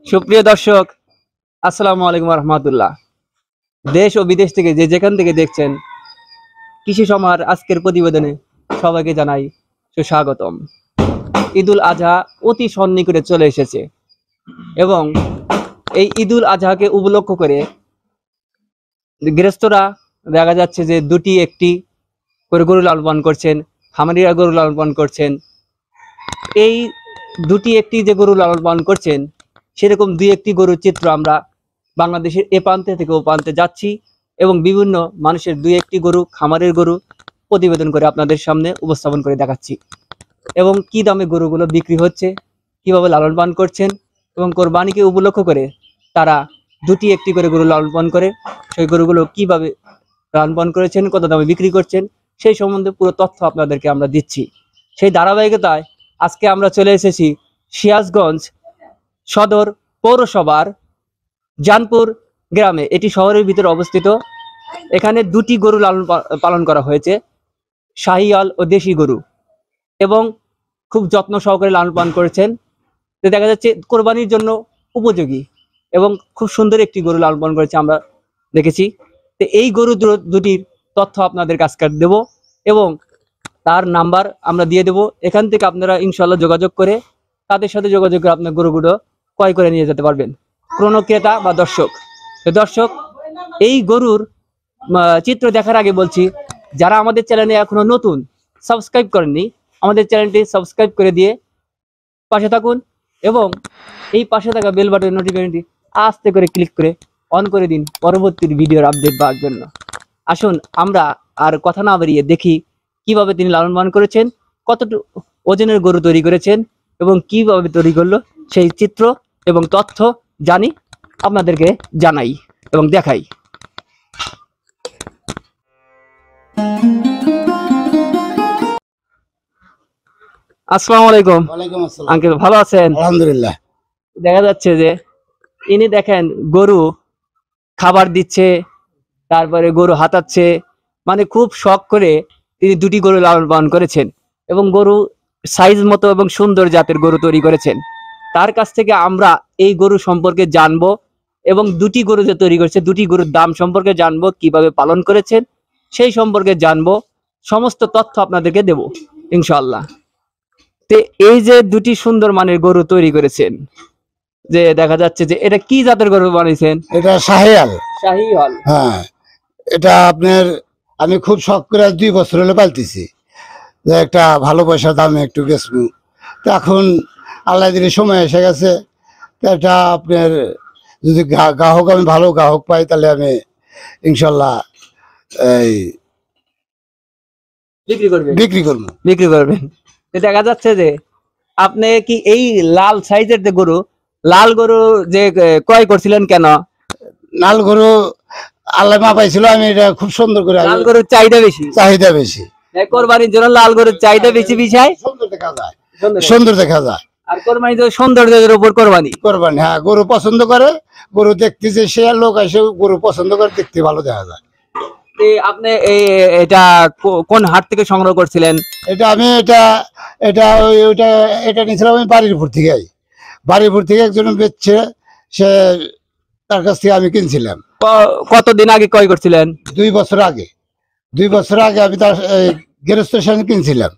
সুপ্রিয় দর্শক, আসসালামু আলাইকুম রহমতুল্লাহ। দেশ ও বিদেশ থেকে যে যেখান থেকে দেখছেন কৃষি সমার আজকের প্রতিবেদনে সবাইকে জানাই সুস্বাগতম। ঈদুল আজহা অতি সন্নিকটে চলে এসেছে এবং এই ঈদুল আজহাকে উপলক্ষ করে গৃহস্থরা দেখা যাচ্ছে যে দুটি একটি করে গরু লালন পালন করছেন, খামারিরা গরু লালন পালন করছেন। এই দুটি একটি যে গরু লালন পালন করছেন, সেরকম দুই একটি গরুর চিত্র আমরা বাংলাদেশের এ প্রান্তে থেকে ও প্রান্তে যাচ্ছি এবং বিভিন্ন মানুষের দুই একটি গরু, খামারের গরু প্রতিবেদন করে আপনাদের সামনে উপস্থাপন করে দেখাচ্ছি এবং কি দামে গরুগুলো বিক্রি হচ্ছে, কিভাবে লালন পালন করছেন এবং কোরবানিকে উপলক্ষ করে তারা দুটি একটি করে গরু লালন পালন করে সেই গরুগুলো কিভাবে লালন পালন করেছেন, কত দামে বিক্রি করছেন, সেই সম্বন্ধে পুরো তথ্য আপনাদেরকে আমরা দিচ্ছি। সেই ধারাবাহিকতায় আজকে আমরা চলে এসেছি সিরাজগঞ্জ সদর পৌরসভার জানপুর গ্রামে। এটি শহরের ভিতরে অবস্থিত। এখানে দুটি গরু লালন পালন করা হয়েছে, শাহিয়াল ও দেশি গরু, এবং খুব যত্ন সহকারে লালন পালন করেছেন। তো দেখা যাচ্ছে কোরবানির জন্য উপযোগী এবং খুব সুন্দর একটি গরু লালন পালন করেছে আমরা দেখেছি। তো এই গরু দুটির তথ্য আপনাদের কাছে দেব এবং তার নাম্বার আমরা দিয়ে দেব। এখান থেকে আপনারা ইনশাল্লাহ যোগাযোগ করে তাদের সাথে যোগাযোগ করে আপনার গরুগুলো ক্রয় করে নিয়ে যেতে পারবেন, কোনো ক্রেতা বা দর্শক। তো দর্শক, এই গরুর চিত্র দেখার আগে বলছি, যারা আমাদের চ্যানেলে এখনো নতুন সাবস্ক্রাইব করেননি, আমাদের চ্যানেলটি সাবস্ক্রাইব করে দিয়ে পাশে থাকুন এবং এই পাশে থাকা বেল বাটনের নোটিফিকেশনটি আস্তে করে ক্লিক করে অন করে দিন পরবর্তী ভিডিওর আপডেট পাওয়ার জন্য। আসুন আমরা আর কথা না বাড়িয়ে দেখি কিভাবে তিনি লালন পালন করেছেন, কতটুকু ওজনের গরু তৈরি করেছেন এবং কিভাবে তৈরি করলো সেই চিত্র এবং তথ্য জানি, আপনাদেরকে জানাই এবং দেখাই। আসসালামু আলাইকুম। ওয়ালাইকুম আসসালাম। আঙ্কেল, ভালো আছেন? আলহামদুলিল্লাহ। দেখা যাচ্ছে যে ইনি দেখেন গরু খাবার দিচ্ছে, তারপরে গরু হাতাচ্ছে, মানে খুব শখ করে তিনি দুটি গরু লালন পালন করেছেন এবং গরু সাইজ মতো এবং সুন্দর জাতের গরু তৈরি করেছেন। তার কাছ থেকে আমরা এই গরু সম্পর্কে জানবো এবং দুটি গরু যে তৈরি করেছে দুটি গরুর দাম সম্পর্কে জানবো, কিভাবে পালন করেছেন সেই সম্পর্কে জানবো, সমস্ত তথ্য আপনাদেরকে দেব ইনশাআল্লাহ। তো এই যে দুটি সুন্দর মানের গরু তৈরি করেছেন, যে দেখা যাচ্ছে যে এটা কি জাতের গরু বানিয়েছেন? এটা শাহিয়াল। শাহিওয়াল। হ্যাঁ, এটা আপনার আমি খুব শখ করে 2 বছর হলে পালতেছি, যে একটা ভালো পয়সার দামে একটু বেচবো। তো এখন আল্লাহ দিলে সময় এসে গেছে। তো এটা আপনার যদি গ্রাহক আমি ভালো গ্রাহক পাই তাহলে আমি ইনশাল্লাহ এই বিক্রি করবো। বিক্রি করবেন। তো দেখা যাচ্ছে যে আপনি কি এই লাল সাইজের যে গরু, লাল গরু যে ক্রয় করছিলেন কেন? লাল গরু আল্লাহ মা পাইছিল, আমি এটা খুব সুন্দর করে লাল গরুর চাহিদা বেশি। চাহিদা বেশি, কোরবানির জন্য লাল গরুর চাহিদা বেশি বিষয়, সুন্দর দেখা যায়, সুন্দর দেখা যায়। আর কোরবানি তো সৌন্দর্যের উপর কোরবানি। কোরবানি, হ্যাঁ, গরু পছন্দ করে, গরু দেখতে যে সে লোক আসে গরু পছন্দ করে, দেখতে ভালো দেখা যায়। আপনি এটা কোন হাট থেকে সংগ্রহ করছিলেন? এটা আমি এটা নিয়েছিলাম আমি বাড়িরপুর থেকে। বাড়িরপুর থেকে একজন বেচছে, সে তার কাছ থেকে আমি কিনছিলাম। কতদিন আগে ক্রয় করছিলেন? 2 বছর আগে। 2 বছর আগে আমি তার গৃহস্থেশন কিনছিলাম।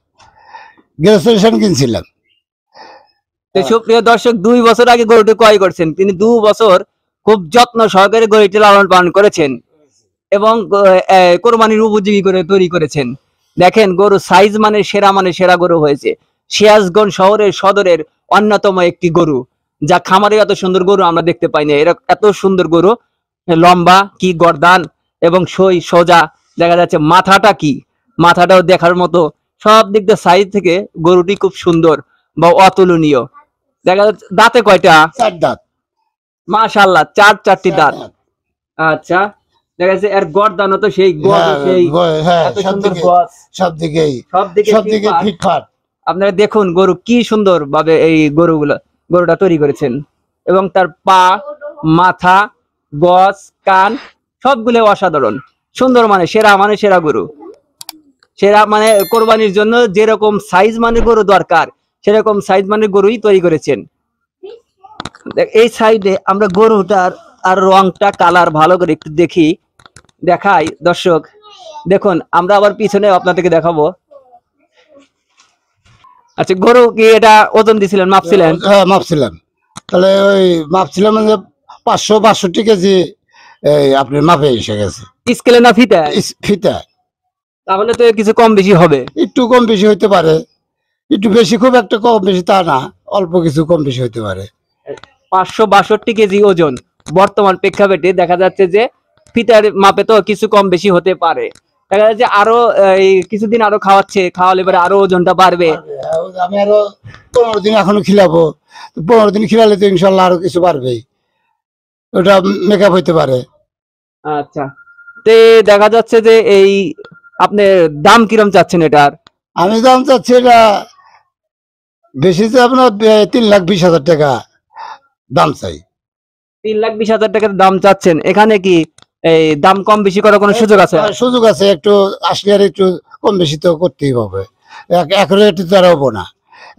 সুপ্রিয় দর্শক, 2 বছর আগে গরুটি ক্রয় করছেন, তিনি 2 বছর খুব যত্ন সহকারে গরুটি লালন পালন করেছেন এবং কোরবানির উপযোগী করে তৈরি করেছেন। দেখেন গরু সাইজ মানে সেরা গরু হয়েছে। সিরাজগঞ্জ শহরের সদরের অন্যতম একটি গরু, যা খামারে এত সুন্দর গরু আমরা দেখতে পাই না। এত সুন্দর গরু, লম্বা কি গর্দান এবং সই সোজা, দেখা যাচ্ছে মাথাটাও দেখার মতো, সব দিক দিয়ে সাইজ থেকে গরুটি খুব সুন্দর বা অতুলনীয়। দেখা যাচ্ছে দাঁতে কয়টা? 4 দাঁত। মাশাআল্লাহ, 4টি দাঁত। আচ্ছা, দেখা যাচ্ছে এর গর্দানও তো সেই সব দিকে ফিটফাট। আপনারা দেখুন গরু কি সুন্দর ভাবে এই গরুটা তৈরি করেছেন এবং তার পা, মাথা, গজ, কান সবগুলো অসাধারণ সুন্দর, মানে সেরা গরু। সেরা মানে কোরবানির জন্য যেরকম সাইজ মানে গরু দরকার, সেরকম সাইজ মানে গরুই তৈরি করেছেন। এই সাইডে আমরা গরুটার আর রংটা কালার ভালো করে একটু দেখাই দর্শক। দেখুন আমরা আবার পিছনে আপনাদেরকে দেখাবো। আচ্ছা, গরু কি এটা ওজন দিছিলেন, মাপছিলেন? হ্যাঁ, মাপছিলাম। তাহলে ওই মাপছিলাম যে 562 কেজি আপনার মাপে এসে গেছে। স্কেলে না ফিতা? ফিতা। তাহলে তো কিছু কম বেশি হবে। একটু কম বেশি হইতে পারে, একটু বেশি, খুব একটা কম বেশি তা না, অল্প কিছু কম বেশি হইতে পারে। 562 কেজি ওজন বর্তমান প্রেক্ষাপটে দেখা যাচ্ছে যে ফিতার মাপে তো কিছু কম বেশি হতে পারে। দেখা যাচ্ছে আরো এই কিছুদিন আরো খাওয়ালে পরে আরো ওজনটা বাড়বে। আমি আরো 15 দিন এখনো খিলাবো, 15 দিন খিলালে তো ইনশাল্লাহ আরো কিছু বাড়বেই, ওটা মেকআপ হইতে পারে। আচ্ছা, তে দেখা যাচ্ছে যে এই আপনি দাম কিরম চাচ্ছেন এটার? আমি দাম চাচ্ছি এটা বেশি, তো আপনার 3,20,000 টাকা দাম চাই। 3,20,000 টাকার দাম চাচ্ছেন। এখানে কি এই দাম কম বেশি করার কোনো সুযোগ আছে? সুযোগ আছে, একটু আসলে আর একটু কম বেশি তো করতেই হবে। এক রেট তো আর হবো না,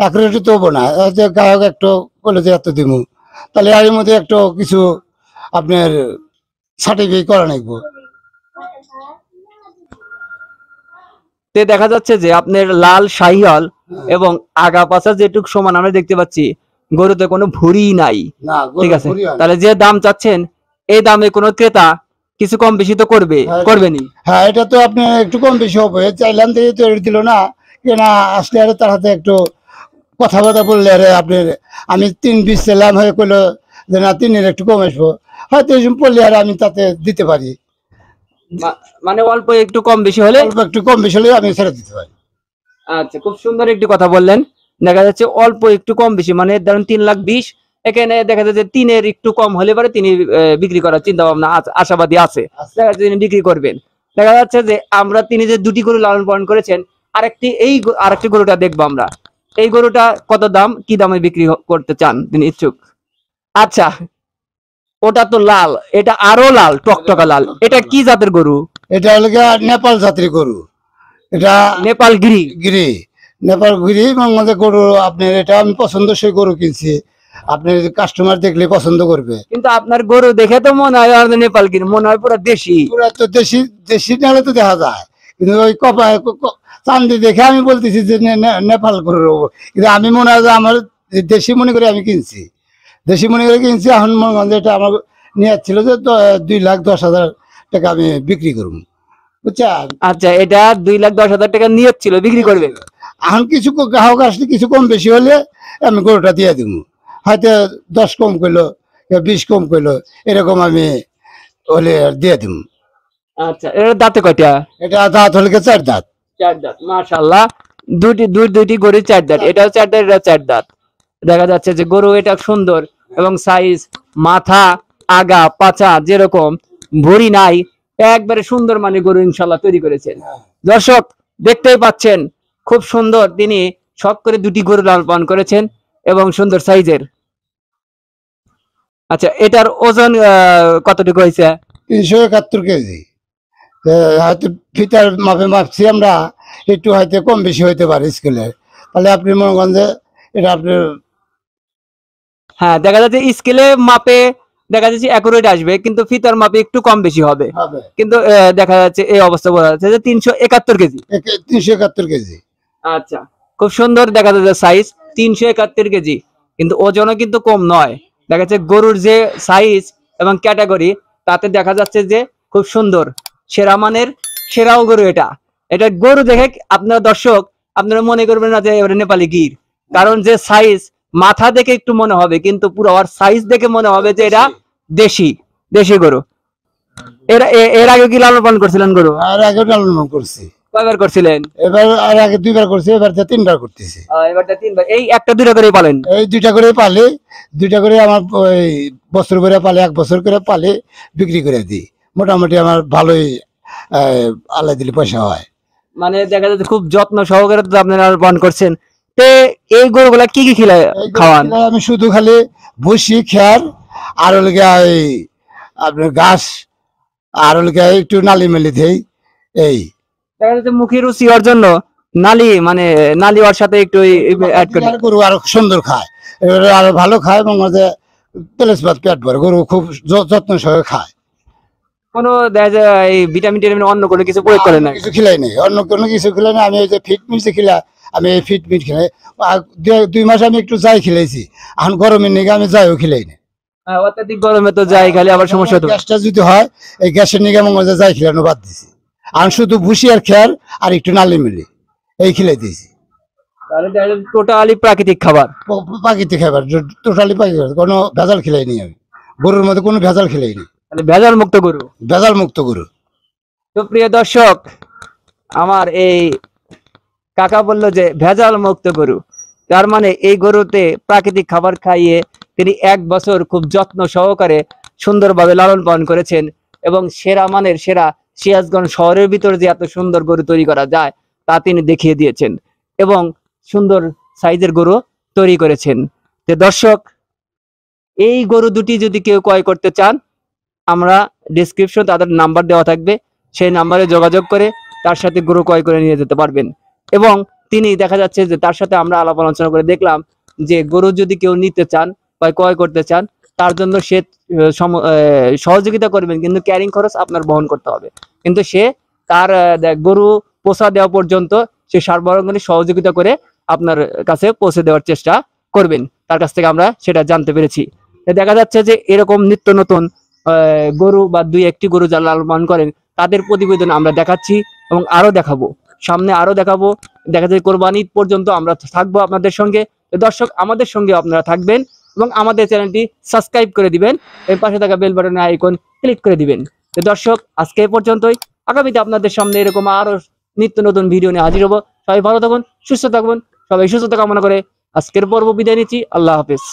এক রেটে তো হবো না। যে গায়ক একটু বলে যে এত দিমু, তাহলে এর মধ্যে একটু কিছু আপনার সার্টিফিকেট করা লাগবো। তে দেখা যাচ্ছে যে আপনার লাল শাহিওয়াল এবং আগা পাছা যেটুক সমান আমরা দেখতে পাচ্ছি, গরুতে কোনো ভুঁড়ি নাই। না, ঠিক আছে, তাহলে যে দাম চাচ্ছেন এই দামে কোনো ক্রেতা কিছু কম বেশি তো করবেনি। হ্যাঁ, এটা তো আপনি একটু কম বেশি হবে চাইলাম, তো তৈরি দিল না কেনা, আসলে আরে তার হাতে একটু কথাবার্তা বললে আরে আপনার, আমি 3,20 চাইলাম, হয়ে কইলো যে না 3-এর একটু কম আসবো, হয়তো এই পড়লে আর আমি তাতে দিতে পারি। মানে অল্প একটু কম বেশি হলে, অল্প একটু কম বেশি হলে আমি ছেড়ে দিতে পারি। আচ্ছা, খুব সুন্দর একটি কথা বললেন। দেখা যাচ্ছে অল্প একটু কম বেশি, মানে ধরুন 3,20,000, এখানে দেখা যাচ্ছে 3-এর একটু কম হলে পরে তিনি বিক্রি করার চিন্তা ভাবনা আশাবাদী আছে, দেখা যাচ্ছে তিনি বিক্রি করবেন। দেখা যাচ্ছে যে তিনি যে দুটি গরু লালন পালন করেছেন, আরেকটি গরুটা দেখবো আমরা। এই গরুটা কত দাম, কি দামে বিক্রি করতে চান তিনি ইচ্ছুক? আচ্ছা, ওটা তো লাল, এটা আরো লাল, টকটকা লাল, এটা কি জাতের গরু? এটা হলো গিয়া নেপাল জাতির গরু, এটা নেপাল গিরি। গিরি, নেপাল গিরি মধ্যে গরু। আপনার এটা আমি পছন্দসই গরু কিনছি, আপনার কাস্টমার দেখলে পছন্দ করবে। কিন্তু আপনার গরু দেখে তো মনে হয় নেপাল গিরি, মনে হয় পুরো দেশি। পুরা তো দেশি, দেশি নাহলে তো দেখা যায়, কিন্তু ওই চান্দি দেখে আমি বলতেছি যে নেপাল গরু, কিন্তু আমি মনে হয় যে আমার দেশি মনে করে আমি কিনছি, দেশি মনে করে কিনছি। এখন মনে হয় যে এটা আমার নিয়ে ছিল যে 2,10,000 টাকা আমি বিক্রি করবো, বুঝছেন? আচ্ছা, এটা 2,10,000 টাকা নিয়ত ছিল বিক্রি করবে। এখন কিছু গ্রাহক আসলে কিছু কম বেশি হলে আমি গরুটা দিয়ে দিব, হয়তো 10 কম করলো, 20 কম করলো, এরকম আমি হলে দিয়ে দিব। আচ্ছা, এর দাঁতে কয়টা? এটা দাঁত হলে 4 দাঁত। 4 দাঁত, মাশাআল্লাহ। দুইটি গরু 4 দাঁত, এটাও 4 দাঁত, এটা 4 দাঁত। দেখা যাচ্ছে যে গরু এটা সুন্দর এবং সাইজ, মাথা, আগা পাছা যেরকম, ভুঁড়ি নাই, একবারে সুন্দর মানে গরু ইনশাআল্লাহ তৈরি করেছেন। দর্শক দেখতেই পাচ্ছেন খুব সুন্দর তিনি শখ করে দুটি গরু লালন পালন করেছেন এবং সুন্দর সাইজের। আচ্ছা, এটার ওজন কতটুকু হয়েছে? 371 কেজি। হয়তো ফিতার মাপে মাপছি আমরা, একটু হয়তো কম বেশি হইতে পারে স্কেলের, তাহলে আপনি মনে করেন যে এটা আপনার। হ্যাঁ, দেখা যাচ্ছে স্কেলে মাপে দেখা যাচ্ছে অ্যাকুরেট আসবে, কিন্তু ফিতার মাপে একটু কম বেশি হবে। কিন্তু দেখা যাচ্ছে এই অবস্থা বোঝা যাচ্ছে যে 371 কেজি। 371 কেজি। আচ্ছা, খুব সুন্দর দেখা যাচ্ছে সাইজ 371 কেজি, কিন্তু ওজনও কিন্তু কম নয়। দেখা যাচ্ছে গরুর যে সাইজ এবং ক্যাটাগরি, তাতে দেখা যাচ্ছে যে খুব সুন্দর সেরা মানের সেরাও গরু। এটা গরু দেখে আপনারা দর্শক আপনারা মনে করবেন না যে এবারে নেপালি গির, কারণ যে সাইজ, মাথা দেখে একটু মনে হবে, কিন্তু পুরো আর সাইজ দেখে মনে হবে যে এটা দেশি গরু। এর আগে কি লালন পালন করছিলেন গরু? আর আগে লালন পালন করছি। কয়বার করছিলেন? এবার আর আগে 2বার করছি, এবার 3বার করতেছি। এবারটা 3বার। এই একটা দুইটা করে পালেন? এই 2টা করে পালি, 2টা করে আমার ওই বছর করে পালে, 1 বছর করে পালে বিক্রি করে দিই। মোটামুটি আমার ভালোই আল্লাহ দিলে পয়সা হয়। মানে দেখা যাচ্ছে খুব যত্ন সহকারে তো আপনারা পালন করছেন। তে এই গরুগুলা কি খাওয়ান? আমি শুধু খালি ভুসি, খেয়ার, আর হলো ওই আপনার ঘাস, আর হলো একটু নালি মেলি দেই। এই দেখা যাচ্ছে মুখে রুচি হওয়ার জন্য নালি ওর সাথে একটু অ্যাড করে গরু আরো সুন্দর খায়, আরো ভালো খায় এবং তেলেসপাত পেট ভরে, গরু খুব যত্ন সহকারে খায়। কোনো দেখা যায় এই ভিটামিন টিটামিন অন্য কোনো কিছু প্রয়োগ করেন না? কিছু খিলাই নেই, অন্য কোনো কিছু খিলাই না। আমি এই যে ফিট মিট খিলা, আমি এই ফিট মিট খিলাই। আর 2 মাস আমি একটু যাই খিলাইছি, এখন গরমের নিগে আমি যাইও খিলাই না। অত্যাধিক গরমে তো যাই খালি আবার সমস্যা হতো। গ্যাসটা যদি হয়, এই গ্যাসের নিগে আমি যাই খিলানো বাদ দিছি। আমি শুধু ভুসি আর খেয়ার আর একটু নালি মিলি এই খিলাই দিয়েছি। তাহলে টোটালি প্রাকৃতিক খাবার। প্রাকৃতিক খাবার, টোটালি প্রাকৃতিক খাবার, কোনো ভেজাল খিলাই নি আমি। গরুর মধ্যে কোনো ভেজাল খিলাই নি, মানে ভেজাল মুক্ত গরু। ভেজাল মুক্ত গরু। তো প্রিয় দর্শক, আমার এই কাকা বললো যে ভেজাল মুক্ত গরু, তার মানে এই গরুতে প্রাকৃতিক খাবার খাইয়ে তিনি 1 বছর খুব যত্ন সহকারে সুন্দরভাবে লালন পালন করেছেন এবং সেরা মানের সেরা সিরাজগঞ্জ শহরের ভিতর যে এত সুন্দর গরু তৈরি করা যায় তা তিনি দেখিয়ে দিয়েছেন এবং সুন্দর সাইজের গরু তৈরি করেছেন। যে দর্শক, এই গরু দুটি যদি কেউ ক্রয় করতে চান, আমরা ডিসক্রিপশন তাদের নাম্বার দেওয়া থাকবে, সেই নাম্বারে যোগাযোগ করে তার সাথে গরু ক্রয় করে নিয়ে যেতে পারবেন। এবং তিনি দেখা যাচ্ছে যে তার সাথে আমরা আলাপ আলোচনা করে দেখলাম যে গরু যদি কেউ নিতে চান বা ক্রয় করতে চান, তার জন্য সে সহযোগিতা করবেন, কিন্তু ক্যারিং খরচ আপনার বহন করতে হবে। কিন্তু সে তার গরু পোষা দেওয়া পর্যন্ত সে সার্বজনীন সহযোগিতা করে আপনার কাছে পৌঁছে দেওয়ার চেষ্টা করবেন। তার কাছ থেকে আমরা সেটা জানতে পেরেছি। দেখা যাচ্ছে যে এরকম নিত্য নতুন গরু বা 2-1টি গরু যারা লালন পালন করেন তাদের প্রতিবেদন আমরা দেখাচ্ছি এবং আরো দেখাবো, সামনে আরো দেখাবো। দেখা যায় কোরবানি ঈদ পর্যন্ত আমরা থাকবো আপনাদের সঙ্গে। তো দর্শক, আমাদের সঙ্গে আপনারা থাকবেন এবং আমাদের চ্যানেলটি সাবস্ক্রাইব করে দিবেন, এর পাশে থাকা বেল বাটনের আইকন ক্লিক করে দিবেন। তো দর্শক, আজকে এ পর্যন্তই। আগামীতে আপনাদের সামনে এরকম আরো নিত্য নতুন ভিডিও নিয়ে হাজির হবো। সবাই ভালো থাকুন, সুস্থ থাকুন। সবাই সুস্থতা কামনা করে আজকের পর্ব বিদায় নিচ্ছি। আল্লাহ হাফেজ।